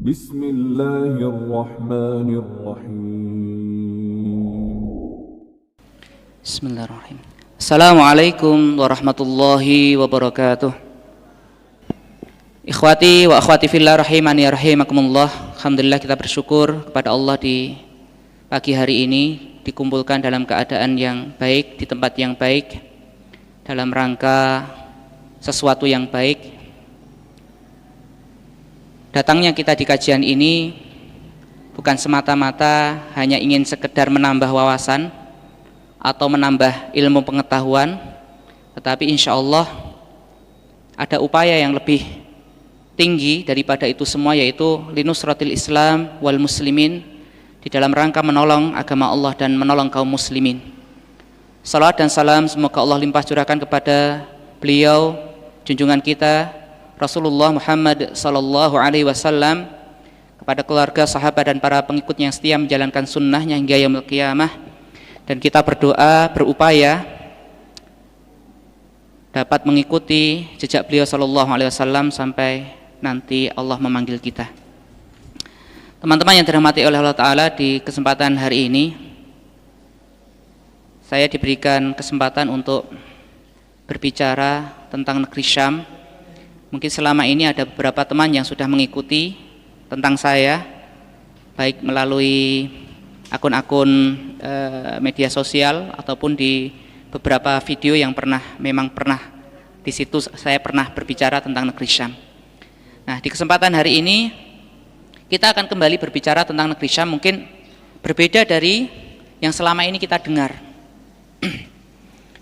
Bismillahirrahmanirrahim. Bismillahirrahmanirrahim. Assalamualaikum warahmatullahi wabarakatuh. Ikhwati wa akhwati fillah rahimani rahimakumullah. Alhamdulillah, kita bersyukur kepada Allah di pagi hari ini dikumpulkan dalam keadaan yang baik, di tempat yang baik, dalam rangka sesuatu yang baik. Datangnya kita di kajian ini bukan semata-mata hanya ingin sekedar menambah wawasan atau menambah ilmu pengetahuan, tetapi insya Allah ada upaya yang lebih tinggi daripada itu semua, yaitu linusratil Islam wal muslimin, di dalam rangka menolong agama Allah dan menolong kaum muslimin. Salawat dan salam semoga Allah limpah curahkan kepada beliau, junjungan kita Rasulullah Muhammad sallallahu alaihi wasallam, kepada keluarga, sahabat dan para pengikutnya yang setia menjalankan sunnahnya hingga yaumul qiyamah. Dan kita berdoa, berupaya dapat mengikuti jejak beliau sallallahu alaihi wasallam sampai nanti Allah memanggil kita. Teman-teman yang dirahmati oleh Allah Ta'ala, di kesempatan hari ini saya diberikan kesempatan untuk berbicara tentang negeri Syam. Mungkin selama ini ada beberapa teman yang sudah mengikuti tentang saya, baik melalui akun-akun media sosial ataupun di beberapa video yang memang pernah di situ saya pernah berbicara tentang negeri Syam. Nah, di kesempatan hari ini kita akan kembali berbicara tentang negeri Syam, mungkin berbeda dari yang selama ini kita dengar.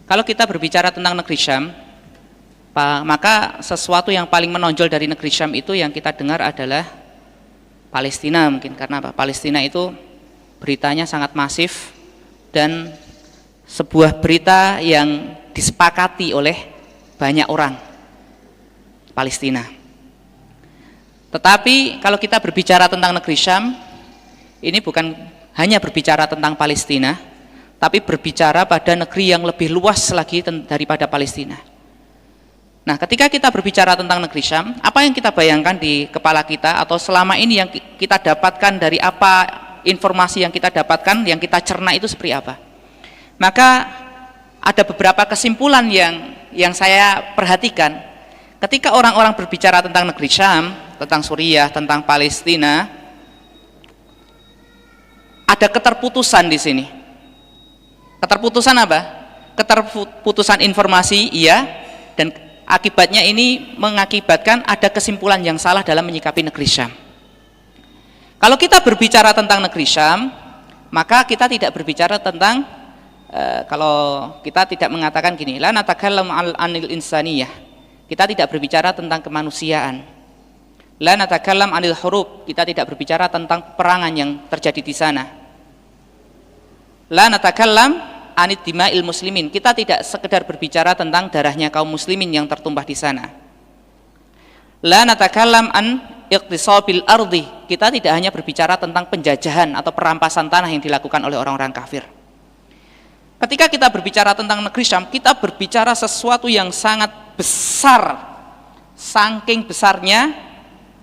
Kalau kita berbicara tentang negeri Syam, maka sesuatu yang paling menonjol dari negeri Syam itu yang kita dengar adalah Palestina. Mungkin karena apa? Palestina itu beritanya sangat masif dan sebuah berita yang disepakati oleh banyak orang, Palestina. Tetapi kalau kita berbicara tentang negeri Syam, ini bukan hanya berbicara tentang Palestina, tapi berbicara pada negeri yang lebih luas lagi daripada Palestina. Nah, ketika kita berbicara tentang negeri Syam, apa yang kita bayangkan di kepala kita, atau selama ini yang kita dapatkan dari apa informasi yang kita dapatkan, yang kita cerna itu seperti apa? Maka ada beberapa kesimpulan yang saya perhatikan ketika orang-orang berbicara tentang negeri Syam, tentang Suriah, tentang Palestina, ada keterputusan di sini. Keterputusan apa? Keterputusan informasi, iya, dan akibatnya ini mengakibatkan ada kesimpulan yang salah dalam menyikapi negeri Syam. Kalau kita berbicara tentang negeri Syam, maka kita tidak berbicara tentang kalau kita tidak mengatakan gini, la natakallam anil insaniyah, kita tidak berbicara tentang kemanusiaan. La natakallam anil hurub, kita tidak berbicara tentang perangan yang terjadi di sana. La natakallam anid dima'il muslimin, kita tidak sekedar berbicara tentang darahnya kaum muslimin yang tertumpah di sana. La natakallam an iqtisabil ardi, kita tidak hanya berbicara tentang penjajahan atau perampasan tanah yang dilakukan oleh orang-orang kafir. Ketika kita berbicara tentang negeri Syam, kita berbicara sesuatu yang sangat besar, saking besarnya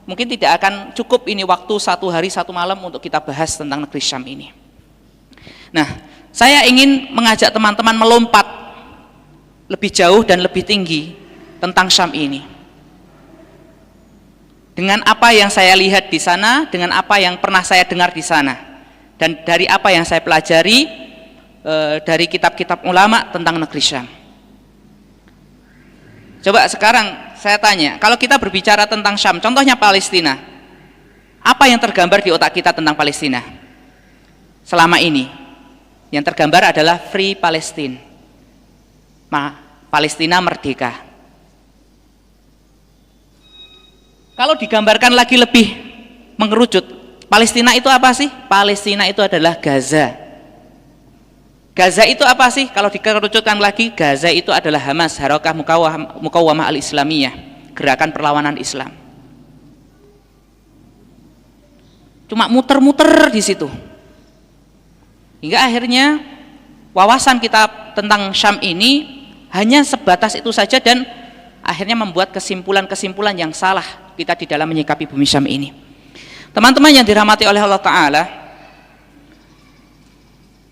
mungkin tidak akan cukup ini waktu satu hari satu malam untuk kita bahas tentang negeri Syam ini. Nah, saya ingin mengajak teman-teman melompat lebih jauh dan lebih tinggi tentang Syam ini. Dengan apa yang saya lihat di sana, dengan apa yang pernah saya dengar di sana, dan dari apa yang saya pelajari dari kitab-kitab ulama tentang negeri Syam. Coba sekarang saya tanya, kalau kita berbicara tentang Syam, contohnya Palestina, apa yang tergambar di otak kita tentang Palestina selama ini? Yang tergambar adalah Free Palestine, Palestina merdeka. Kalau digambarkan lagi lebih mengerucut, Palestina itu apa sih? Palestina itu adalah Gaza. Gaza itu apa sih? Kalau dikerucutkan lagi, Gaza itu adalah Hamas, Harakah Mukawamah Al-Islamiyah, gerakan perlawanan Islam. Cuma muter-muter di situ. Hingga akhirnya wawasan kita tentang Syam ini hanya sebatas itu saja, dan akhirnya membuat kesimpulan-kesimpulan yang salah kita di dalam menyikapi bumi Syam ini. Teman-teman yang dirahmati oleh Allah Ta'ala,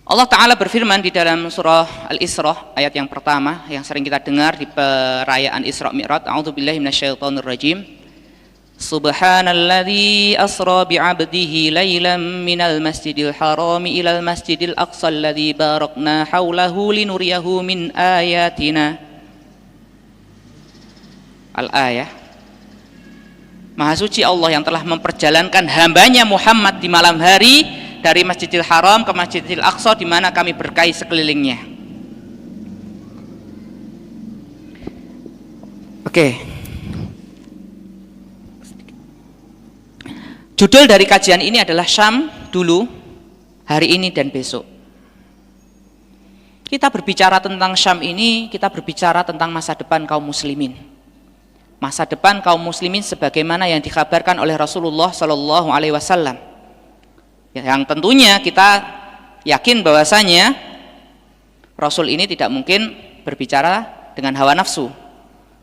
Allah Ta'ala berfirman di dalam surah Al-Isra ayat yang pertama yang sering kita dengar di perayaan Isra Mi'raj. A'udzubillahi minasyaitonirrajim. Subhanalladzi asra bi'abdihi lailan minal masjidil harami ilal masjidil aqsa alladzi barakna haulahu linuriyahu min ayatina. Al-ayah. Maha suci Allah yang telah memperjalankan hambanya Muhammad di malam hari dari Masjidil Haram ke Masjidil Aqsa di mana kami berkahi sekelilingnya. Oke. Judul dari kajian ini adalah Syam dulu, hari ini dan besok. Kita berbicara tentang Syam ini, kita berbicara tentang masa depan kaum muslimin. Masa depan kaum muslimin sebagaimana yang dikabarkan oleh Rasulullah Shallallahu Alaihi Wasallam. Yang tentunya kita yakin bahwasanya Rasul ini tidak mungkin berbicara dengan hawa nafsu.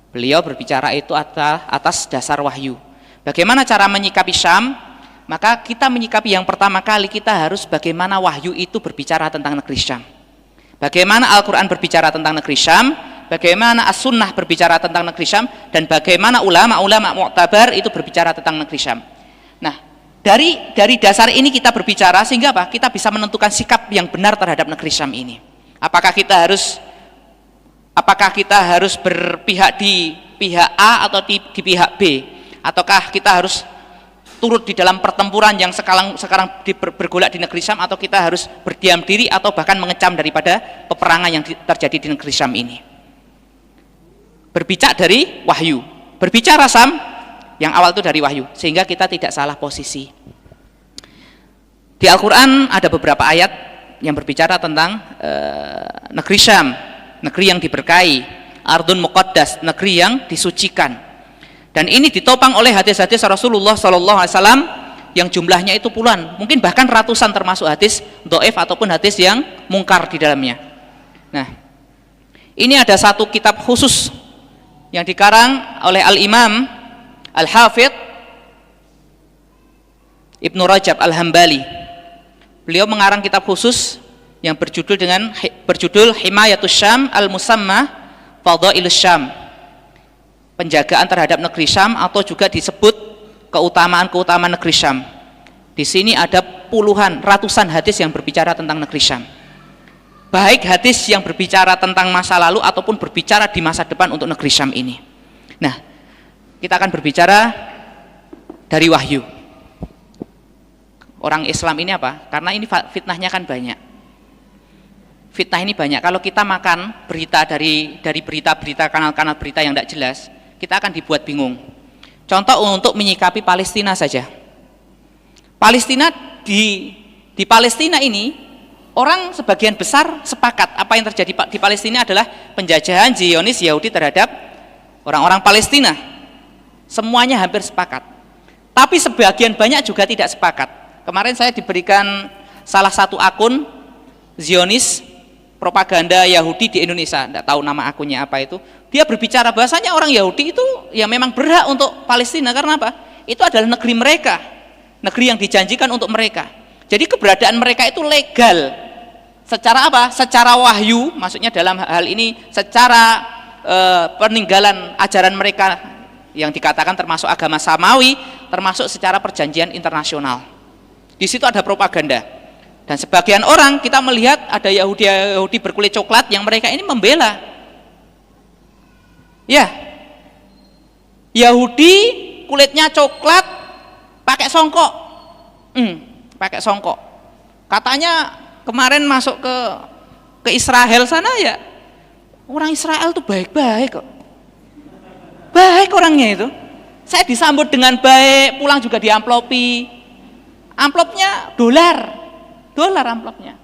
Beliau berbicara itu atas dasar wahyu. Bagaimana cara menyikapi Syam? Maka kita menyikapi yang pertama kali kita harus bagaimana wahyu itu berbicara tentang negeri Syam. Bagaimana Al-Quran berbicara tentang negeri Syam, bagaimana As-Sunnah berbicara tentang negeri Syam, dan bagaimana ulama-ulama mu'tabar itu berbicara tentang negeri Syam. Nah, dari dasar ini kita berbicara sehingga apa? Kita bisa menentukan sikap yang benar terhadap negeri Syam ini. Apakah kita harus berpihak di pihak A atau di pihak B? Ataukah kita harus turut di dalam pertempuran yang sekarang bergolak di negeri Syam, atau kita harus berdiam diri atau bahkan mengecam daripada peperangan yang terjadi di negeri Syam ini? Berbicara dari wahyu, berbicara Syam yang awal itu dari wahyu, sehingga kita tidak salah posisi. Di Al-Quran ada beberapa ayat yang berbicara tentang negeri Syam, negeri yang diberkahi, Ardun Muqaddas, negeri yang disucikan. Dan ini ditopang oleh hadis-hadis Rasulullah SAW yang jumlahnya itu puluhan, mungkin bahkan ratusan, termasuk hadis dhaif ataupun hadis yang mungkar di dalamnya. Nah, ini ada satu kitab khusus yang dikarang oleh Al-Imam Al-Hafidh Ibnu Rajab Al-Hambali. Beliau mengarang kitab khusus yang berjudul Himayatus Syam Al-Musamma Fadhailus Syam, penjagaan terhadap negeri Syam, atau juga disebut keutamaan-keutamaan negeri Syam. Di sini ada puluhan, ratusan hadis yang berbicara tentang negeri Syam. Baik hadis yang berbicara tentang masa lalu ataupun berbicara di masa depan untuk negeri Syam ini. Nah, kita akan berbicara dari wahyu. Orang Islam ini apa? Karena ini fitnahnya kan banyak. Fitnah ini banyak. Kalau kita makan berita dari berita-berita, kanal-kanal berita yang tidak jelas, kita akan dibuat bingung. Contoh untuk menyikapi Palestina saja. Palestina di Palestina ini orang sebagian besar sepakat apa yang terjadi di Palestina adalah penjajahan Zionis Yahudi terhadap orang-orang Palestina. Semuanya hampir sepakat, tapi sebagian banyak juga tidak sepakat. Kemarin saya diberikan salah satu akun Zionis propaganda Yahudi di Indonesia, tidak tahu nama akunnya apa itu. Dia berbicara bahasanya orang Yahudi itu ya memang berhak untuk Palestina, karena apa? Itu adalah negeri mereka, negeri yang dijanjikan untuk mereka. Jadi keberadaan mereka itu legal. Secara apa? Secara wahyu, maksudnya dalam hal ini secara peninggalan ajaran mereka yang dikatakan termasuk agama Samawi, termasuk secara perjanjian internasional. Di situ ada propaganda. Dan sebagian orang kita melihat ada Yahudi berkulit coklat yang mereka ini membela. Ya, Yahudi kulitnya coklat pakai songkok. Pakai songkok. Katanya kemarin masuk ke Israel sana, ya orang Israel tuh baik-baik kok. Baik orangnya itu. Saya disambut dengan baik, pulang juga diamplopi. Amplopnya dolar amplopnya.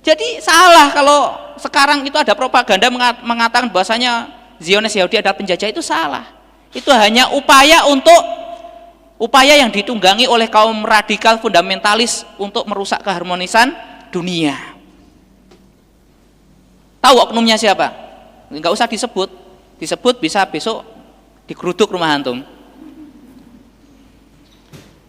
Jadi salah kalau sekarang itu ada propaganda mengatakan bahwasanya Zionis Yahudi adalah penjajah, itu salah. Itu hanya upaya yang ditunggangi oleh kaum radikal fundamentalis untuk merusak keharmonisan dunia. Tahu oknumnya siapa? Enggak usah disebut bisa besok digeruduk rumah antum.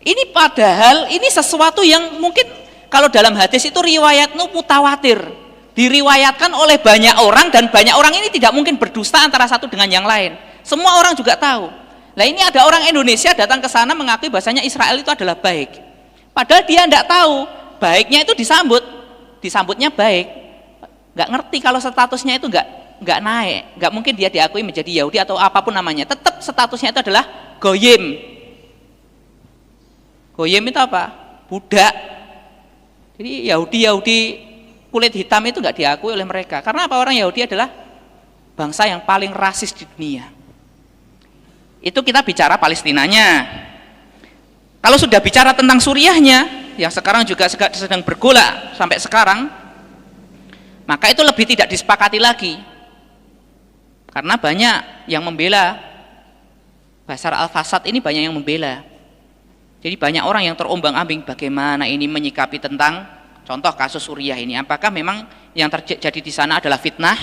Ini padahal ini sesuatu yang mungkin kalau dalam hadis itu riwayatnya mutawatir, diriwayatkan oleh banyak orang, dan banyak orang ini tidak mungkin berdusta antara satu dengan yang lain. Semua orang juga tahu. Nah ini ada orang Indonesia datang ke sana mengakui bahasanya Israel itu adalah baik. Padahal dia tidak tahu baiknya itu disambutnya baik. Nggak ngerti kalau statusnya itu nggak naik, nggak mungkin dia diakui menjadi Yahudi atau apapun namanya. Tetap statusnya itu adalah goyim. Goyim itu apa? Budak. Jadi Yahudi kulit hitam itu nggak diakui oleh mereka. Karena apa? Orang Yahudi adalah bangsa yang paling rasis di dunia. Itu kita bicara Palestinanya. Kalau sudah bicara tentang Suriahnya, yang sekarang juga sedang bergolak sampai sekarang, maka itu lebih tidak disepakati lagi. Karena banyak yang membela Bashar al-Assad ini, banyak yang membela. Jadi banyak orang yang terombang-ambing bagaimana ini menyikapi tentang contoh kasus Suriah ini. Apakah memang yang terjadi di sana adalah fitnah,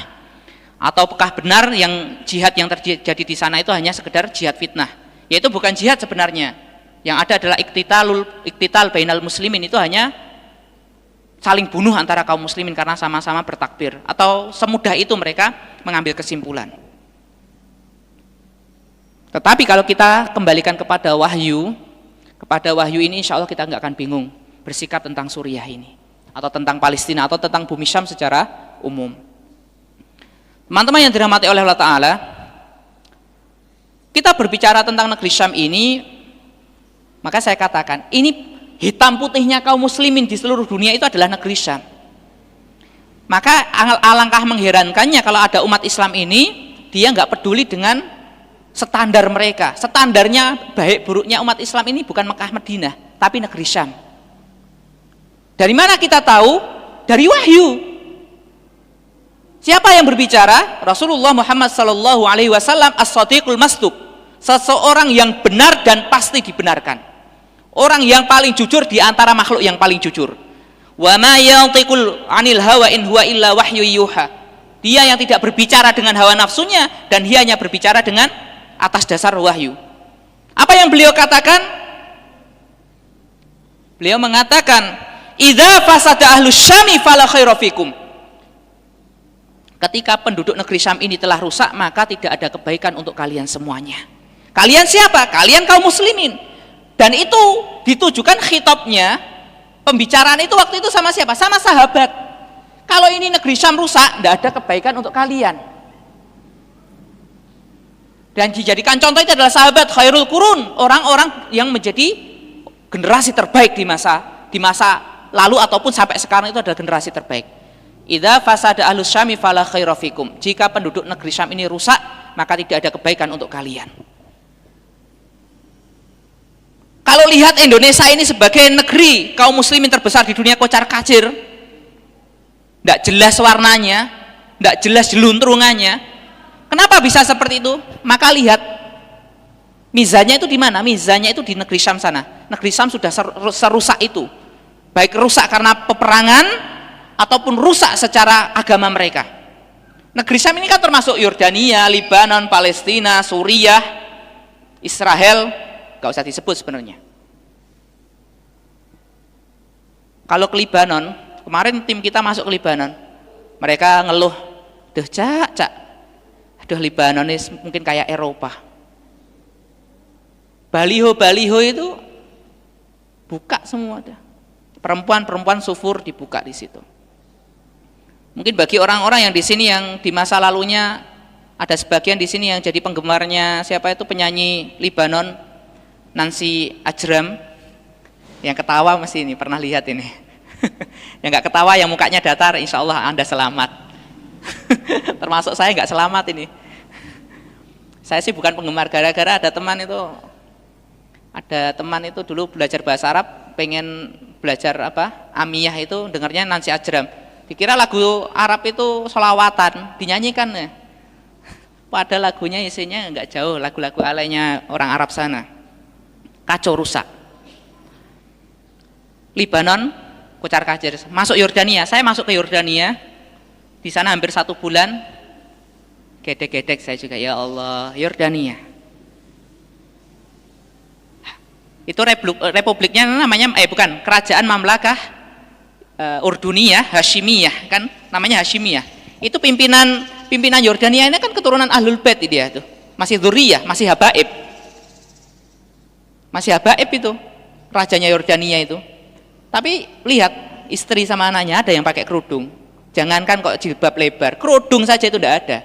ataukah benar yang jihad yang terjadi di sana itu hanya sekedar jihad fitnah? Yaitu bukan jihad sebenarnya. Yang ada adalah iktital bainal muslimin, itu hanya saling bunuh antara kaum muslimin karena sama-sama bertakbir. Atau semudah itu mereka mengambil kesimpulan. Tetapi kalau kita kembalikan kepada wahyu ini, insya Allah kita nggak akan bingung bersikap tentang Suriah ini, atau tentang Palestina, atau tentang bumi Syam secara umum. Teman-teman yang dirahmati oleh Allah Ta'ala, kita berbicara tentang negeri Syam ini, maka saya katakan, ini hitam putihnya kaum muslimin di seluruh dunia itu adalah negeri Syam. Maka alangkah mengherankannya kalau ada umat Islam ini, dia nggak peduli dengan standar mereka. Standarnya baik buruknya umat Islam ini bukan Mekah Madinah, tapi negeri Syam. Dari mana kita tahu? Dari wahyu. Siapa yang berbicara? Rasulullah Muhammad sallallahu alaihi wasallam, as-shadiqul masduq, seseorang yang benar dan pasti dibenarkan, orang yang paling jujur di antara makhluk yang paling jujur. Wa ma yantiqul 'anil hawa in huwa illa wahyu yuha. Dia yang tidak berbicara dengan hawa nafsunya, dan dia hanya berbicara dengan atas dasar wahyu. Apa yang beliau katakan? Beliau mengatakan, idza fasada ahlus syami fala khaira fikum. Ketika penduduk negeri Syam ini telah rusak, maka tidak ada kebaikan untuk kalian semuanya. Kalian siapa? Kalian kaum muslimin. Dan itu ditujukan khitabnya, pembicaraan itu waktu itu sama siapa? Sama sahabat. Kalau ini negeri Syam rusak, tidak ada kebaikan untuk kalian. Dan dijadikan contoh itu adalah sahabat khairul qurun, orang-orang yang menjadi generasi terbaik di masa lalu ataupun sampai sekarang, itu adalah generasi terbaik. Idza fasada ahlus syami fala khaira fikum. Jika penduduk negeri Syam ini rusak, maka tidak ada kebaikan untuk kalian. Kalau lihat Indonesia ini sebagai negeri kaum muslimin terbesar di dunia, kocar-kacir, tidak jelas warnanya, tidak jelas jeluntrungannya. Kenapa bisa seperti itu? Maka lihat mizannya itu di mana? Mizannya itu di negeri Syam sana. Negeri Syam sudah serusak itu, baik rusak karena peperangan ataupun rusak secara agama mereka. Negeri Syam ini kan termasuk Yordania, Libanon, Palestina, Suriah, Israel, gak usah disebut sebenarnya. Kalau ke Libanon, kemarin tim kita masuk ke Libanon, mereka ngeluh, duh cak, aduh Libanon ini mungkin kayak Eropa. Baliho-baliho itu buka semua, perempuan-perempuan sufur dibuka di situ. Mungkin bagi orang-orang yang di sini yang di masa lalunya ada sebagian di sini yang jadi penggemarnya siapa itu penyanyi Libanon, Nancy Ajram, yang ketawa mesti ini pernah lihat ini. Yang nggak ketawa, yang mukanya datar, insya Allah Anda selamat. Termasuk saya nggak selamat ini. Saya sih bukan penggemar, gara-gara ada teman itu dulu belajar bahasa Arab, pengen belajar amiyah itu, dengarnya Nancy Ajram, dikira lagu Arab itu sholawatan dinyanyikan ya. Padahal lagunya isinya nggak jauh lagu-lagu alainya orang Arab sana. Kacau rusak. Libanon kocar-kacir. Masuk Yordania, saya masuk ke Yordania. Di sana hampir 1 bulan, gedek-gedek saya juga, ya Allah, Yordania. Itu republiknya namanya bukan, kerajaan Mamlakah Urduniyah Hashimiyah, kan namanya Hashimiyah. Itu pimpinan Yordania ini kan keturunan Ahlul Bait dia tuh. Masih dzurriyyah, masih habaib. Masih habaib itu rajanya Yordania itu. Tapi lihat istri sama anaknya ada yang pakai kerudung. Jangankan kok jilbab lebar, kerudung saja itu tidak ada.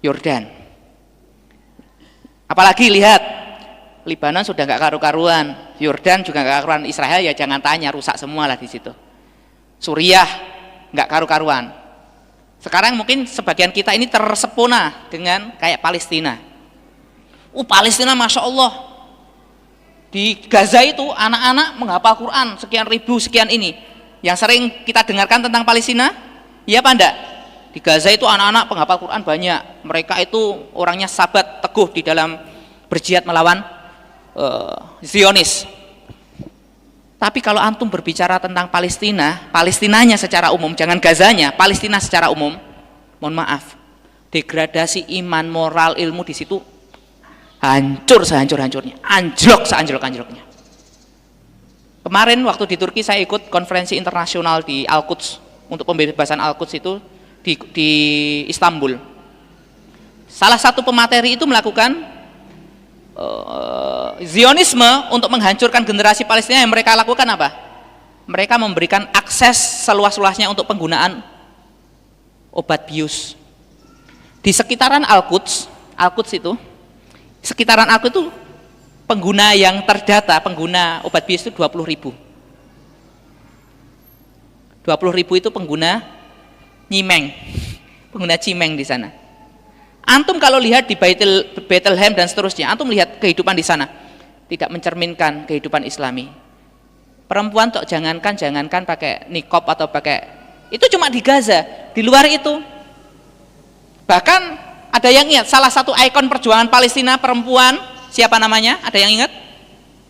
Yordan. Apalagi lihat Lebanon sudah nggak karu-karuan, Yordan juga nggak karuan, Israel ya jangan tanya, rusak semua lah di situ. Suriah nggak karu-karuan. Sekarang mungkin sebagian kita ini tersepona dengan kayak Palestina. Palestina masya Allah, di Gaza itu anak-anak menghafal Quran sekian ribu sekian ini. Yang sering kita dengarkan tentang Palestina, iya apa enggak? Di Gaza itu anak-anak penghafal Quran banyak. Mereka itu orangnya sabat teguh di dalam berjihad melawan Zionis. Tapi kalau antum berbicara tentang Palestinanya secara umum, jangan Gazanya, Palestina secara umum, mohon maaf, degradasi iman, moral, ilmu di situ hancur sehancur-hancurnya, anjlok seanjlok-anjloknya. Kemarin waktu di Turki saya ikut konferensi internasional di Al-Quds untuk pembebasan Al-Quds itu di Istanbul. Salah satu pemateri itu melakukan Zionisme untuk menghancurkan generasi Palestina. Yang mereka lakukan apa? Mereka memberikan akses seluas-luasnya untuk penggunaan obat bius. Di sekitaran Al-Quds itu, sekitaran Al-Quds itu pengguna yang terdata, pengguna obat bius itu 20.000. 20.000 itu pengguna nyimeng, pengguna cimeng di sana. Antum kalau lihat di Bethlehem dan seterusnya, antum lihat kehidupan di sana tidak mencerminkan kehidupan Islami. Perempuan tok jangankan pakai niqab atau pakai, itu cuma di Gaza. Di luar itu bahkan ada yang ingat salah satu ikon perjuangan Palestina perempuan, siapa namanya? Ada yang ingat?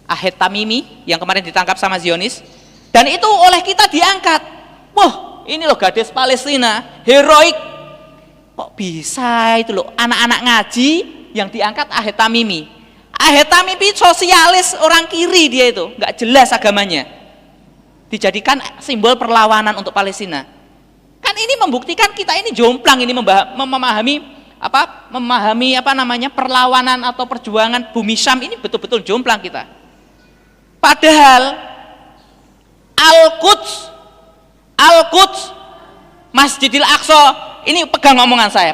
Ahed Tamimi yang kemarin ditangkap sama Zionis, dan itu oleh kita diangkat. Wah, ini loh gadis Palestina heroik. Kok bisa itu loh, anak-anak ngaji yang diangkat Ahed Tamimi. Ahed Tamimi sosialis, orang kiri dia itu, nggak jelas agamanya, dijadikan simbol perlawanan untuk Palestina. Kan ini membuktikan kita ini jomplang, ini memahami apa namanya perlawanan atau perjuangan bumi Syam ini betul-betul jomplang kita. Padahal Al-Quds, Masjidil Aqsa, ini pegang omongan saya,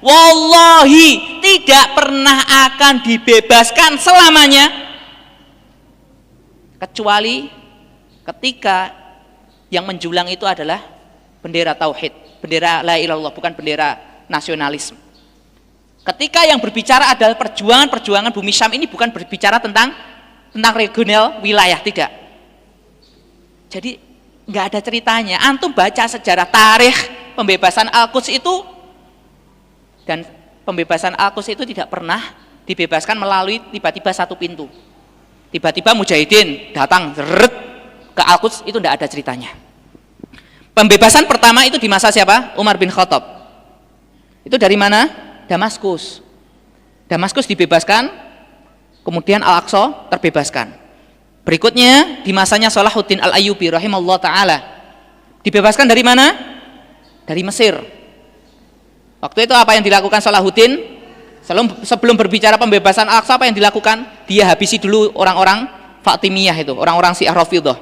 wallahi tidak pernah akan dibebaskan selamanya kecuali ketika yang menjulang itu adalah bendera tauhid, bendera la ilaha illallah, bukan bendera nasionalisme. Ketika yang berbicara adalah perjuangan bumi Syam, ini bukan berbicara tentang regional wilayah, tidak. Jadi nggak ada ceritanya. Antum baca sejarah tarikh pembebasan Al-Quds itu, dan pembebasan Al-Quds itu tidak pernah dibebaskan melalui tiba-tiba satu pintu. Tiba-tiba mujahidin datang ke Al-Quds, itu tidak ada ceritanya. Pembebasan pertama itu di masa siapa? Umar bin Khattab. Itu dari mana? Damaskus. Damaskus dibebaskan, kemudian Al-Aqsa terbebaskan. Berikutnya di masanya Salahuddin Al-Ayyubi rahimahullah ta'ala, dibebaskan dari mana? Dari Mesir. Waktu itu apa yang dilakukan Salahuddin? Sebelum berbicara pembebasan Al-Aqsa, apa yang dilakukan? Dia habisi dulu orang-orang Fatimiyah itu, orang-orang Syiah Rafidhah.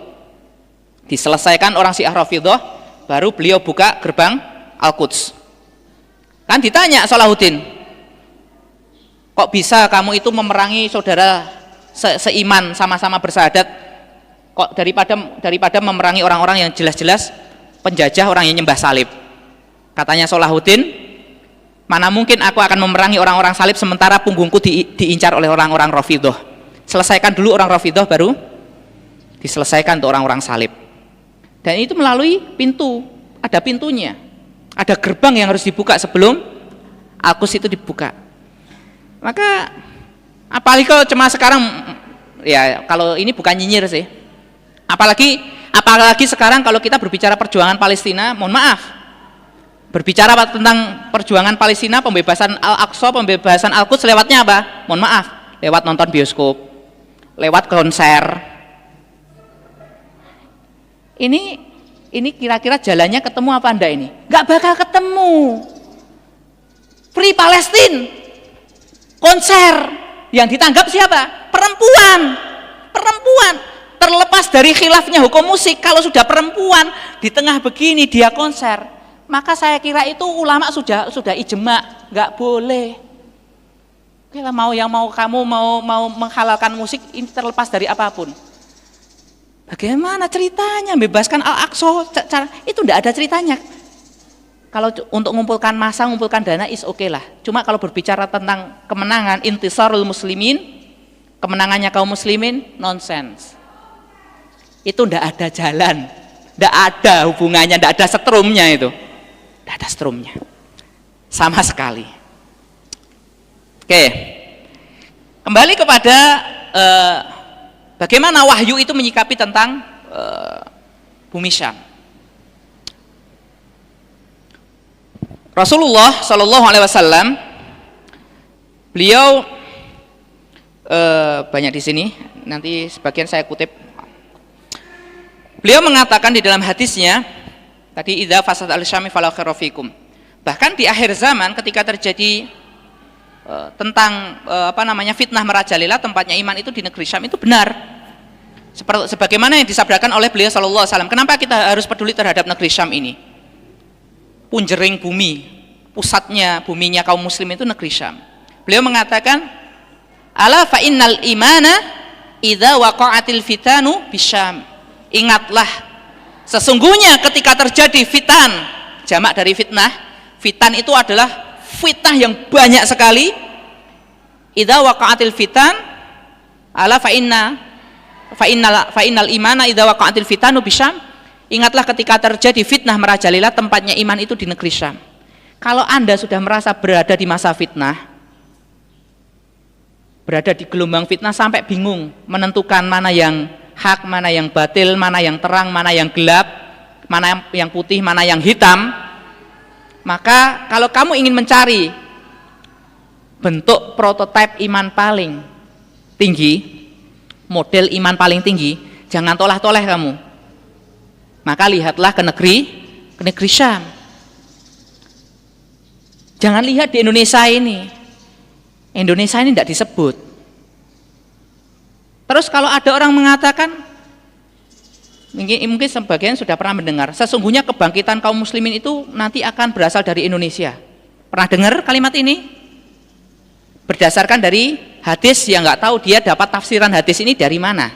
Diselesaikan orang Syiah Rafidhah, baru beliau buka gerbang Al-Quds. Kan ditanya Salahuddin, kok bisa kamu itu memerangi saudara seiman, sama-sama bersahadat, kok daripada memerangi orang-orang yang jelas-jelas penjajah, orang yang nyembah salib? Katanya Salahuddin, mana mungkin aku akan memerangi orang-orang salib sementara punggungku diincar oleh orang-orang Rafidhah. Selesaikan dulu orang Rafidhah, baru diselesaikan untuk orang-orang salib. Dan itu melalui pintu, ada pintunya, ada gerbang yang harus dibuka sebelum Al-Quds itu dibuka. Maka apalagi kalau cuma sekarang, ya kalau ini bukan nyinyir sih, apalagi sekarang kalau kita berbicara perjuangan Palestina, mohon maaf, berbicara tentang perjuangan Palestina, pembebasan Al-Aqsa, pembebasan Al-Quds, lewatnya apa? Mohon maaf, lewat nonton bioskop, lewat konser. Ini kira-kira jalannya ketemu apa Anda ini? Nggak bakal ketemu. Free Palestine, konser, yang ditanggap siapa? Perempuan. Terlepas dari khilafnya hukum musik, kalau sudah perempuan di tengah begini dia konser, maka saya kira itu ulama sudah ijma, nggak boleh. Kalau kamu mau menghalalkan musik, ini terlepas dari apapun. Bagaimana ceritanya bebaskan Al-Aqsa? Itu tidak ada ceritanya. Kalau untuk mengumpulkan massa, mengumpulkan dana is oke lah. Cuma kalau berbicara tentang kemenangan intisarul muslimin, kemenangannya kaum muslimin, nonsense. Itu tidak ada jalan, tidak ada hubungannya, tidak ada setrumnya itu, tidak ada setrumnya sama sekali. Oke, kembali kepada bagaimana wahyu itu menyikapi tentang bumi Syam. Rasulullah Shallallahu Alaihi Wasallam, beliau banyak di sini, nanti sebagian saya kutip. Beliau mengatakan di dalam hadisnya tadi, idza fasad al-syami fala khaira fikum. Bahkan di akhir zaman ketika terjadi tentang fitnah merajalela, tempatnya iman itu di negeri Syam, itu benar. Sebagaimana yang disabdakan oleh beliau sallallahu alaihi wasallam. Kenapa kita harus peduli terhadap negeri Syam ini? Punjering bumi, pusatnya buminya kaum muslim itu negeri Syam. Beliau mengatakan, ala fa innal imana idza waqa'atil fitanu bisyam. Ingatlah, sesungguhnya ketika terjadi fitan, jamak dari fitnah. Fitan itu adalah fitnah yang banyak sekali. Idza waqa'atil fitan ala fa innal imana idza waqa'atil fitanu bisyam. Ingatlah ketika terjadi fitnah merajalela, tempatnya iman itu di negeri Syam. Kalau Anda sudah merasa berada di masa fitnah, berada di gelombang fitnah sampai bingung menentukan mana yang hak, mana yang batil, mana yang terang, mana yang gelap, mana yang putih, mana yang hitam, maka kalau kamu ingin mencari bentuk prototipe iman paling tinggi, model iman paling tinggi, jangan toleh-toleh kamu, maka lihatlah ke negeri Syam. Jangan lihat di Indonesia ini tidak disebut. Terus kalau ada orang mengatakan, mungkin sebagian sudah pernah mendengar, sesungguhnya kebangkitan kaum muslimin itu nanti akan berasal dari Indonesia. Pernah dengar kalimat ini? Berdasarkan dari hadis yang nggak tahu dia dapat tafsiran hadis ini dari mana.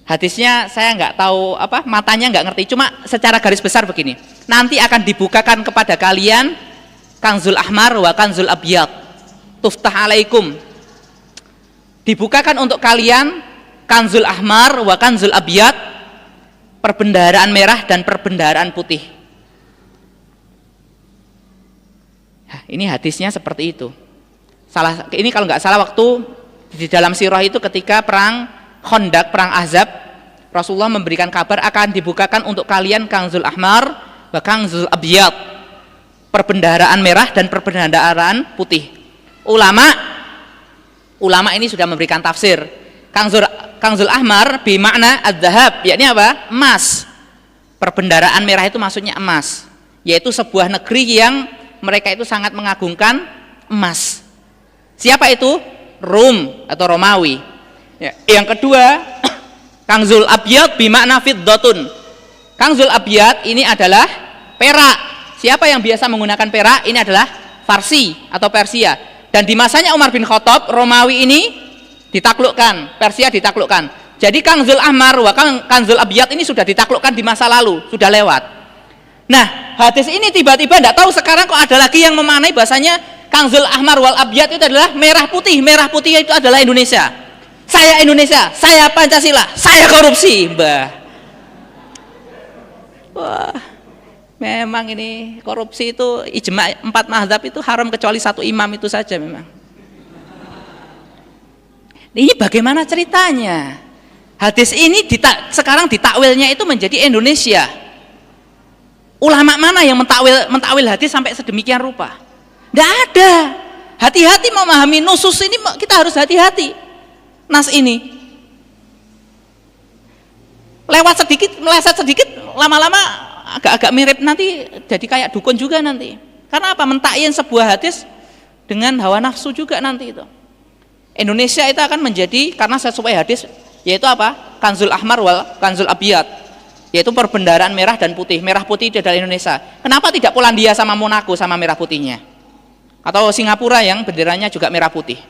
Hadisnya saya nggak tahu matanya nggak ngerti. Cuma secara garis besar begini. Nanti akan dibukakan kepada kalian Kanzul Ahmar wa Kanzul Abyad. Tuftah alaikum. Dibukakan untuk kalian Kanzul Ahmar wa Kanzul Abyad, perbendaharaan merah dan perbendaharaan putih. Nah, ini hadisnya seperti itu. Ini kalau nggak salah waktu di dalam sirah itu ketika perang Khandaq, perang Ahzab, Rasulullah memberikan kabar akan dibukakan untuk kalian Kanzul Ahmar wa Kanzul Abyad, perbendaharaan merah dan perbendaharaan putih. Ulama ini sudah memberikan tafsir. Kanzul Ahmar bimakna adzahab, yakni apa? Emas. Perbendaharaan merah itu maksudnya emas, yaitu sebuah negeri yang mereka itu sangat mengagungkan emas. Siapa itu? Rum atau Romawi. Ya. Yang kedua, Kanzul Abyad bimakna fiddatun. Kanzul Abyad ini adalah perak. Siapa yang biasa menggunakan perak? Ini adalah Farsi atau Persia. Dan di masanya Umar bin Khattab, Romawi ini ditaklukkan, Persia ditaklukkan. Jadi Kanzul Ahmar wa Kanzul Abyad ini sudah ditaklukkan di masa lalu, sudah lewat. Nah, hadis ini tiba-tiba tidak tahu sekarang kok ada lagi yang memaknai bahasanya Kanzul Ahmar wal Abyad itu adalah merah putih. Merah putih itu adalah Indonesia. Saya Indonesia, saya Pancasila, saya korupsi, Mbah. Wah, memang ini korupsi itu ijma 4 mazhab itu haram kecuali satu imam itu saja memang. Ini bagaimana ceritanya? Hadis ini sekarang ditakwilnya itu menjadi Indonesia. Ulama mana yang mentakwil hadis sampai sedemikian rupa? Tidak ada. hati-hati memahami nusus ini, kita harus hati-hati. Nas ini lewat sedikit, meleset sedikit, lama-lama agak-agak mirip, nanti jadi kayak dukun juga nanti. Karena apa? Mentakyin sebuah hadis dengan hawa nafsu juga nanti itu. Indonesia itu akan menjadi, karena sesuai hadis, yaitu apa? Kanzul Ahmar wal Kanzul Abiyat, yaitu perbendaharaan merah dan putih. Merah putih itu adalah Indonesia. Kenapa tidak Polandia sama Monaco sama merah putihnya? Atau Singapura yang benderanya juga merah putih.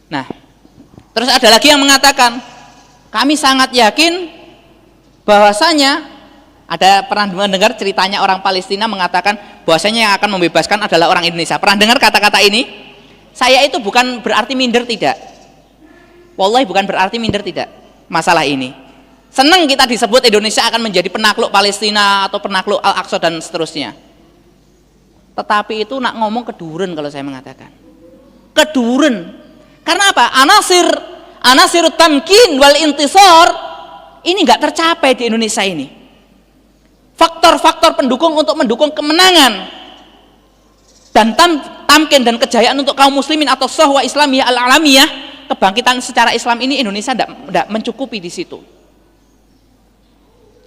Nah, terus ada lagi yang mengatakan, kami sangat yakin bahwasanya, ada pernah mendengar ceritanya orang Palestina mengatakan bahwasanya yang akan membebaskan adalah orang Indonesia. Pernah dengar kata-kata ini? Saya itu bukan berarti minder, tidak. Wallahi bukan berarti minder, tidak. Masalah ini. Senang kita disebut Indonesia akan menjadi penakluk Palestina atau penakluk Al-Aqsa dan seterusnya. Tetapi itu nak ngomong keduren kalau saya mengatakan. Keduren. Karena apa? Anasir tamkin wal intisar ini nggak tercapai di Indonesia ini. Faktor-faktor pendukung untuk mendukung kemenangan dan tamkin dan kejayaan untuk kaum muslimin atau sahwa islamiyah al-alamiyah, kebangkitan secara Islam ini Indonesia tidak mencukupi di situ.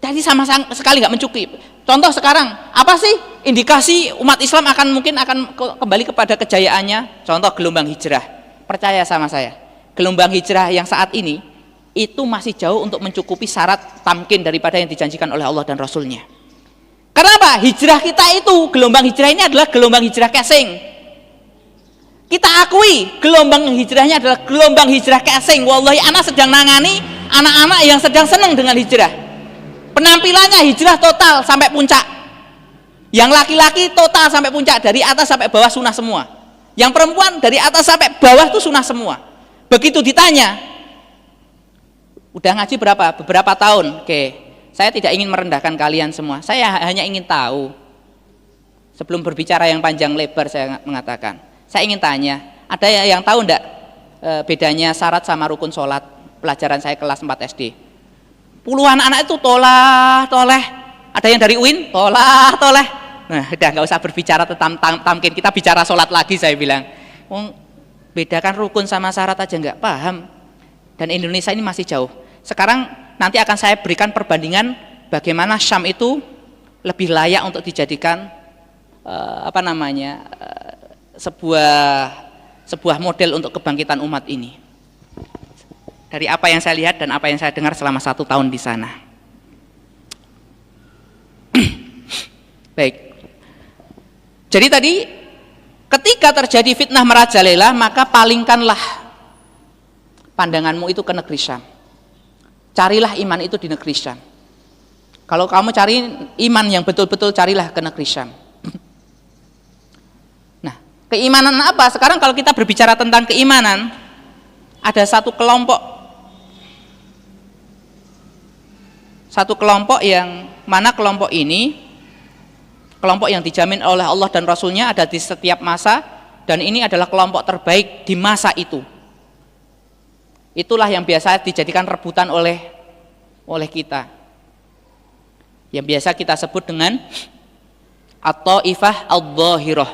Jadi sama sekali nggak mencukupi. Contoh sekarang, apa sih indikasi umat Islam mungkin akan kembali kepada kejayaannya? Contoh gelombang hijrah. Percaya sama saya, gelombang hijrah yang saat ini itu masih jauh untuk mencukupi syarat tamkin daripada yang dijanjikan oleh Allah dan Rasulnya. Kenapa? Hijrah kita itu, gelombang hijrah ini adalah gelombang hijrah casing. Kita akui gelombang hijrahnya adalah gelombang hijrah casing. Wallahi anak sedang nangani anak-anak yang sedang senang dengan hijrah. Penampilannya hijrah total sampai puncak. Yang laki-laki total sampai puncak, dari atas sampai bawah sunnah semua. Yang perempuan dari atas sampai bawah itu sunnah semua. Begitu ditanya, udah ngaji berapa? Beberapa tahun. Oke, saya tidak ingin merendahkan kalian semua. Saya hanya ingin tahu. Sebelum berbicara yang panjang lebar, saya mengatakan, saya ingin tanya, ada yang tahu enggak bedanya syarat sama rukun sholat? Pelajaran saya kelas 4 SD. Puluhan anak itu toleh. Ada yang dari UIN, toleh. Nah, udah nggak usah berbicara tentang tamkin, kita bicara sholat lagi, saya bilang. Bedakan rukun sama syarat aja nggak paham. Dan Indonesia ini masih jauh. Sekarang nanti akan saya berikan perbandingan bagaimana Syam itu lebih layak untuk dijadikan sebuah model untuk kebangkitan umat ini. Dari apa yang saya lihat dan apa yang saya dengar selama 1 tahun di sana. Baik. Jadi tadi ketika terjadi fitnah merajalela, maka palingkanlah pandanganmu itu ke negeri Syam. Carilah iman itu di negeri Syam. Kalau kamu cari iman yang betul-betul, carilah ke negeri Syam. Nah, keimanan apa? Sekarang kalau kita berbicara tentang keimanan, ada satu kelompok yang mana kelompok ini kelompok yang dijamin oleh Allah dan Rasulnya ada di setiap masa, dan ini adalah kelompok terbaik di masa itu. Itulah yang biasa dijadikan rebutan oleh kita, yang biasa kita sebut dengan at-taifah al-dhahirah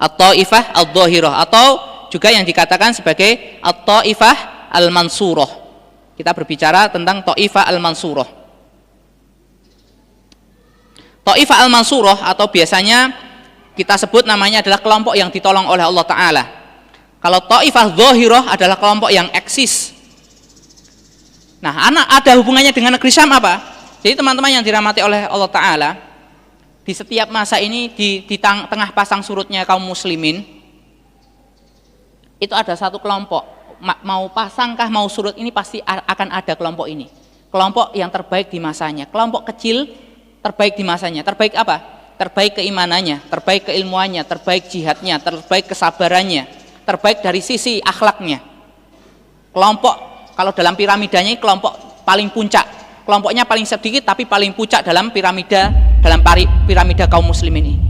at-taifah al-dhahirah, atau juga yang dikatakan sebagai at-taifah al-mansurah. Kita berbicara tentang taifah al-mansurah. Taifah al-mansurah atau biasanya kita sebut namanya adalah kelompok yang ditolong oleh Allah Ta'ala. Kalau taifah dhahirah adalah kelompok yang eksis. Nah, ada hubungannya dengan negeri Syam apa? Jadi teman-teman yang dirahmati oleh Allah Ta'ala, di setiap masa ini di tengah pasang surutnya kaum muslimin, itu ada satu kelompok, mau pasangkah mau surut ini pasti akan ada kelompok ini, kelompok yang terbaik di masanya, kelompok kecil terbaik di masanya. Terbaik apa? Terbaik keimanannya, terbaik keilmuannya, terbaik jihadnya, terbaik kesabarannya, terbaik dari sisi akhlaknya. Kelompok, kalau dalam piramidanya, kelompok paling puncak, kelompoknya paling sedikit tapi paling puncak dalam piramida kaum muslimin ini.